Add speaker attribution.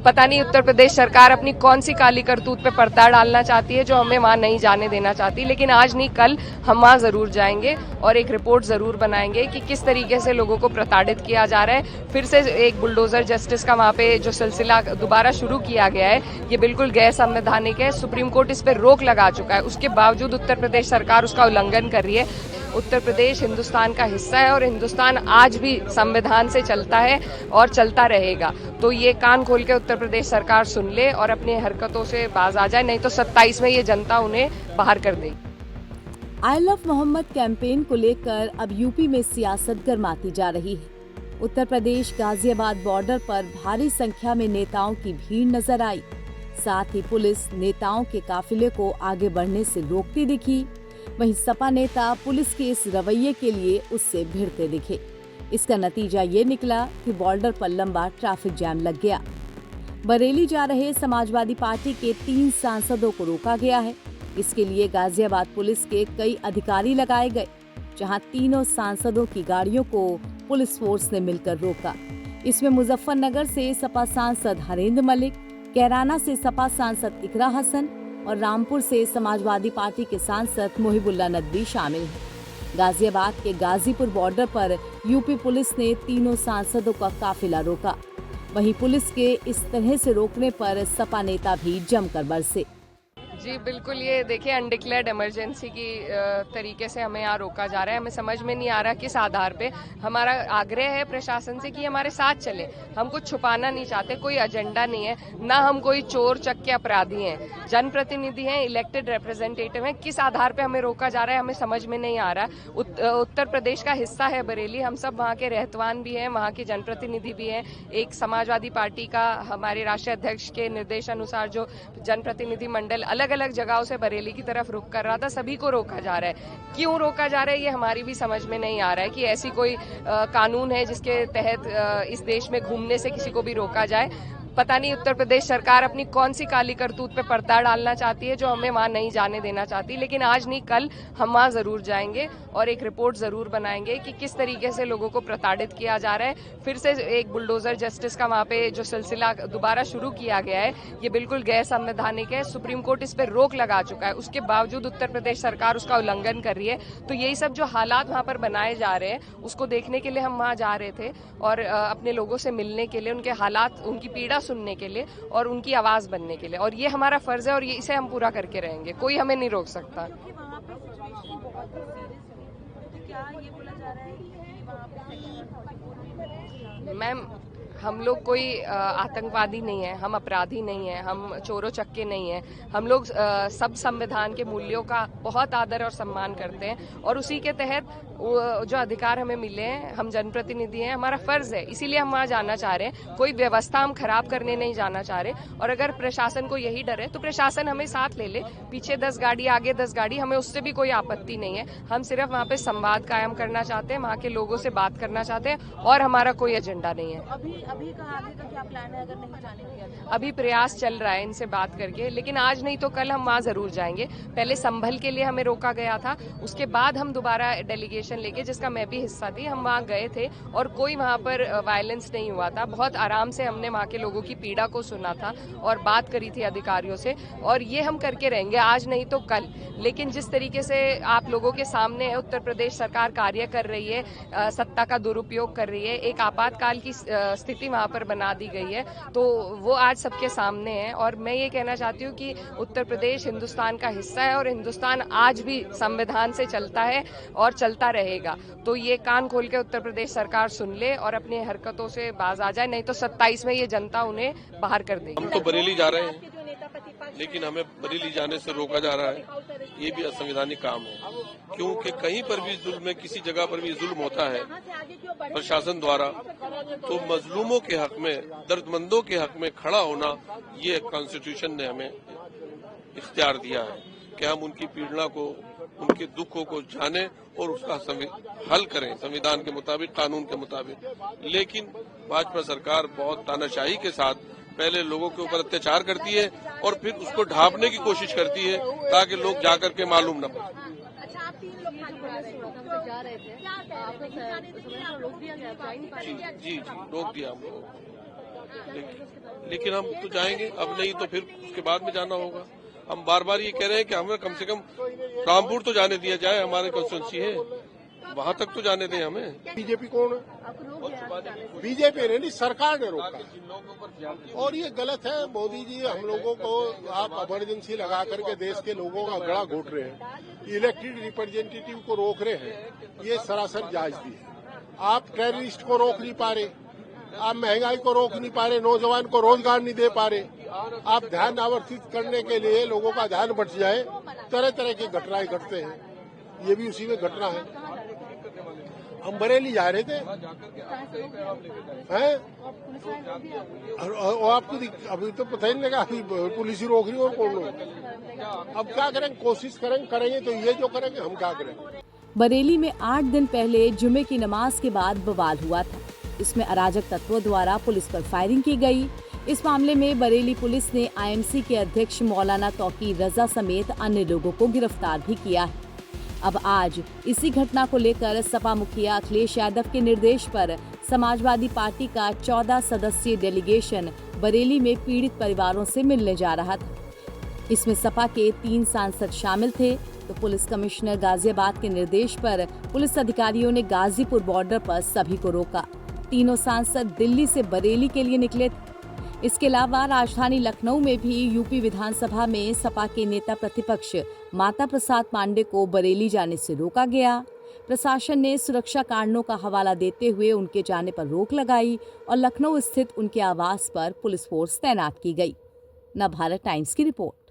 Speaker 1: पता नहीं उत्तर प्रदेश सरकार अपनी कौन सी काली करतूत पे पर्दा डालना चाहती है जो हमें वहां नहीं जाने देना चाहती। लेकिन आज नहीं कल हम वहां जरूर जाएंगे और एक रिपोर्ट जरूर बनाएंगे कि किस तरीके से लोगों को प्रताड़ित किया जा रहा है। फिर से एक बुलडोजर जस्टिस का वहां पे जो सिलसिला दोबारा शुरू किया गया है, ये बिल्कुल गैर संवैधानिक है। सुप्रीम कोर्ट इस पर रोक लगा चुका है, उसके बावजूद उत्तर प्रदेश सरकार उसका उल्लंघन कर रही है। उत्तर प्रदेश हिंदुस्तान का हिस्सा है और हिंदुस्तान आज भी संविधान से चलता है और चलता रहेगा। तो ये कान खोल के उत्तर प्रदेश सरकार सुन ले और अपनी हरकतों से बाज आ जाए, नहीं तो 27 में ये जनता उन्हें बाहर कर देगी।
Speaker 2: आई लव मोहम्मद कैंपेन को लेकर अब यूपी में सियासत गर्माती जा रही है। उत्तर प्रदेश गाजियाबाद बॉर्डर पर भारी संख्या में नेताओं की भीड़ नजर आई। साथ ही पुलिस नेताओं के काफिले को आगे बढ़ने से रोकती दिखी। वहीं सपा नेता पुलिस के इस रवैये के लिए उससे भिड़ते दिखे। इसका नतीजा ये निकला कि बॉर्डर पर लंबा ट्रैफिक जैम लग गया। बरेली जा रहे समाजवादी पार्टी के 3 सांसदों को रोका गया है। इसके लिए गाजियाबाद पुलिस के कई अधिकारी लगाए गए, जहां तीनों सांसदों की गाड़ियों को पुलिस फोर्स ने मिलकर रोका। इसमें मुजफ्फरनगर से सपा सांसद हरेंद्र मलिक, कैराना से सपा सांसद इकरा हसन और रामपुर से समाजवादी पार्टी के सांसद मोहिबुल्ला नदवी शामिल हैं। गाजियाबाद के गाजीपुर बॉर्डर पर यूपी पुलिस ने तीनों सांसदों का काफिला रोका। वहीं पुलिस के इस तरह से रोकने पर सपा नेता भी जमकर बरसे।
Speaker 1: जी बिल्कुल, ये देखिए अनडिक्लेयर्ड इमरजेंसी की तरीके से हमें यहाँ रोका जा रहा है। हमें समझ में नहीं आ रहा किस आधार पे। हमारा आग्रह है प्रशासन से कि हमारे साथ चले। हम कुछ छुपाना नहीं चाहते, कोई एजेंडा नहीं है, ना हम कोई चोर चक्के अपराधी हैं। जनप्रतिनिधि हैं, इलेक्टेड रिप्रेजेंटेटिव हैं। किस आधार पे हमें रोका जा रहा है हमें समझ में नहीं आ रहा। उत्तर प्रदेश का हिस्सा है बरेली, हम सब वहाँ के रहतवान भी हैं, वहाँ के जनप्रतिनिधि भी हैं। एक समाजवादी पार्टी का हमारे राष्ट्रीय अध्यक्ष के निर्देशानुसार जो जनप्रतिनिधि मंडल अलग अलग जगहों से बरेली की तरफ रुख कर रहा था, सभी को रोका जा रहा है। क्यों रोका जा रहा है ये हमारी भी समझ में नहीं आ रहा है कि ऐसी कोई कानून है जिसके तहत इस देश में घूमने से किसी को भी रोका जाए। पता नहीं उत्तर प्रदेश सरकार अपनी कौन सी काली करतूत पे पर्दा डालना चाहती है जो हमें वहां नहीं जाने देना चाहती। लेकिन आज नहीं कल हम वहां जरूर जाएंगे और एक रिपोर्ट जरूर बनाएंगे कि किस तरीके से लोगों को प्रताड़ित किया जा रहा है। फिर से एक बुलडोजर जस्टिस का वहां पे जो सिलसिला दोबारा शुरू किया गया है, ये बिल्कुल गैर संवैधानिक है। सुप्रीम कोर्ट इस पर रोक लगा चुका है, उसके बावजूद उत्तर प्रदेश सरकार उसका उल्लंघन कर रही है। तो यही सब जो हालात वहां पर बनाए जा रहे हैं उसको देखने के लिए हम वहां जा रहे थे और अपने लोगों से मिलने के लिए, उनके हालात, उनकी पीड़ा सुनने के लिए और उनकी आवाज बनने के लिए। और ये हमारा फर्ज है और ये इसे हम पूरा करके रहेंगे, कोई हमें नहीं रोक सकता। मैम, हम लोग कोई आतंकवादी नहीं है, हम अपराधी नहीं है, हम चोरों चक्के नहीं है। हम लोग सब संविधान के मूल्यों का बहुत आदर और सम्मान करते हैं और उसी के तहत जो अधिकार हमें मिले हैं, हम जनप्रतिनिधि हैं, हमारा फर्ज है, इसीलिए हम वहां जाना चाह रहे हैं। कोई व्यवस्था हम खराब करने नहीं जाना चाह रहे। और अगर प्रशासन को यही डर है तो प्रशासन हमें साथ ले ले, पीछे 10 गाड़ी आगे 10 गाड़ी, हमें उससे भी कोई आपत्ति नहीं है। हम सिर्फ वहाँ पे संवाद कायम करना चाहते हैं, वहाँ के लोगों से बात करना चाहते हैं और हमारा कोई एजेंडा नहीं है।
Speaker 3: अभी कहाँ आगे का क्या प्लान है अगर नहीं जाने दिया?
Speaker 1: अभी प्रयास चल रहा है इनसे बात करके, लेकिन आज नहीं तो कल हम वहाँ जरूर जाएंगे। पहले संभल के लिए हमें रोका गया था, उसके बाद हम दोबारा डेलीगेशन लेके, जिसका मैं भी हिस्सा थी, हम वहाँ गए थे और कोई वहाँ पर वायलेंस नहीं हुआ था। बहुत आराम से हमने वहाँ के लोगों की पीड़ा को सुना था और बात करी थी अधिकारियों से, और ये हम करके रहेंगे आज नहीं तो कल। लेकिन जिस तरीके से आप लोगों के सामने है उत्तर प्रदेश सरकार कार्य कर रही है, सत्ता का दुरुपयोग कर रही है, एक आपातकाल की स्थिति वहाँ पर बना दी गई है, तो वो आज सबके सामने है। और मैं ये कहना चाहती हूँ कि उत्तर प्रदेश हिंदुस्तान का हिस्सा है और हिंदुस्तान आज भी संविधान से चलता है और चलता रहेगा। तो ये कान खोल के उत्तर प्रदेश सरकार सुन ले और अपनी हरकतों से बाज आ जाए, नहीं तो 27 में ये जनता उन्हें बाहर कर देगी।
Speaker 4: हम तो बरेली जा रहे हैं, लेकिन हमें बरेली जाने से रोका जा रहा है। ये भी असंवैधानिक काम है, क्योंकि कहीं पर भी जुल्म में, किसी जगह पर भी जुल्म होता है प्रशासन द्वारा, तो मजलूमों के हक में, दर्दमंदों के हक में खड़ा होना, ये कॉन्स्टिट्यूशन ने हमें इख्तियार दिया है कि हम उनकी पीड़ना को, उनके दुखों को जाने और उसका हल करें संविधान के मुताबिक, कानून के मुताबिक। लेकिन भाजपा सरकार बहुत तानाशाही के साथ पहले लोगों के ऊपर अत्याचार करती है और फिर उसको ढांपने की कोशिश करती है ताकि लोग जाकर के मालूम न पड़े।
Speaker 3: अच्छा, आप 3 लोग जा रहे थे, आपको रोक दिया गया?
Speaker 4: जी, रोक दिया हम लोगों को। लेकिन हम तो जाएंगे, अब नहीं तो फिर उसके बाद में जाना होगा। हम बार बार ये कह रहे हैं कि हमें कम से कम रामपुर तो जाने दिया जाए, हमारे कंस्टिट्यूंसी है, वहां तक तो जाने दें हमें।
Speaker 5: बीजेपी कौन है? बीजेपी ने नहीं, सरकार ने रोका और ये गलत है। मोदी जी हम लोगों को आप इमरजेंसी लगा करके देश के लोगों का गला घोट रहे हैं, इलेक्टेड रिप्रेजेंटेटिव को रोक रहे हैं, ये सरासर जायज भी है। आप टेररिस्ट को रोक नहीं पा रहे, आप महंगाई को रोक नहीं पा रहे, नौजवान को रोजगार नहीं दे पा रहे। आप ध्यान आवर्तित करने के लिए लोगों का ध्यान बट जाए, तरह तरह की घटनाएं घटते हैं, ये भी उसी में घटना है। हम बरेली जा रहे थे हैं और आपको अभी तो पता ही नहीं लगा, अभी पुलिस ही रोक रही और कौन रोक। अब क्या करेंगे, कोशिश करेंगे तो ये जो करेंगे हम क्या करें।
Speaker 2: बरेली में 8 दिन पहले जुमे की नमाज के बाद बवाल हुआ था। इसमें अराजक तत्वों द्वारा पुलिस पर फायरिंग की गई। इस मामले में बरेली पुलिस ने आईएमसी के अध्यक्ष मौलाना तौकीर रजा समेत अन्य लोगों को गिरफ्तार भी किया है। अब आज इसी घटना को लेकर सपा मुखिया अखिलेश यादव के निर्देश पर समाजवादी पार्टी का 14 सदस्यीय डेलीगेशन बरेली में पीड़ित परिवारों से मिलने जा रहा था। इसमें सपा के 3 सांसद शामिल थे, तो पुलिस कमिश्नर गाजियाबाद के निर्देश पर पुलिस अधिकारियों ने गाजीपुर बॉर्डर पर सभी को रोका। तीनों सांसद दिल्ली से बरेली के लिए निकले थे। इसके अलावा राजधानी लखनऊ में भी यूपी विधानसभा में सपा के नेता प्रतिपक्ष माता प्रसाद पांडे को बरेली जाने से रोका गया। प्रशासन ने सुरक्षा कारणों का हवाला देते हुए उनके जाने पर रोक लगाई और लखनऊ स्थित उनके आवास पर पुलिस फोर्स तैनात की गई। नवभारत टाइम्स की रिपोर्ट।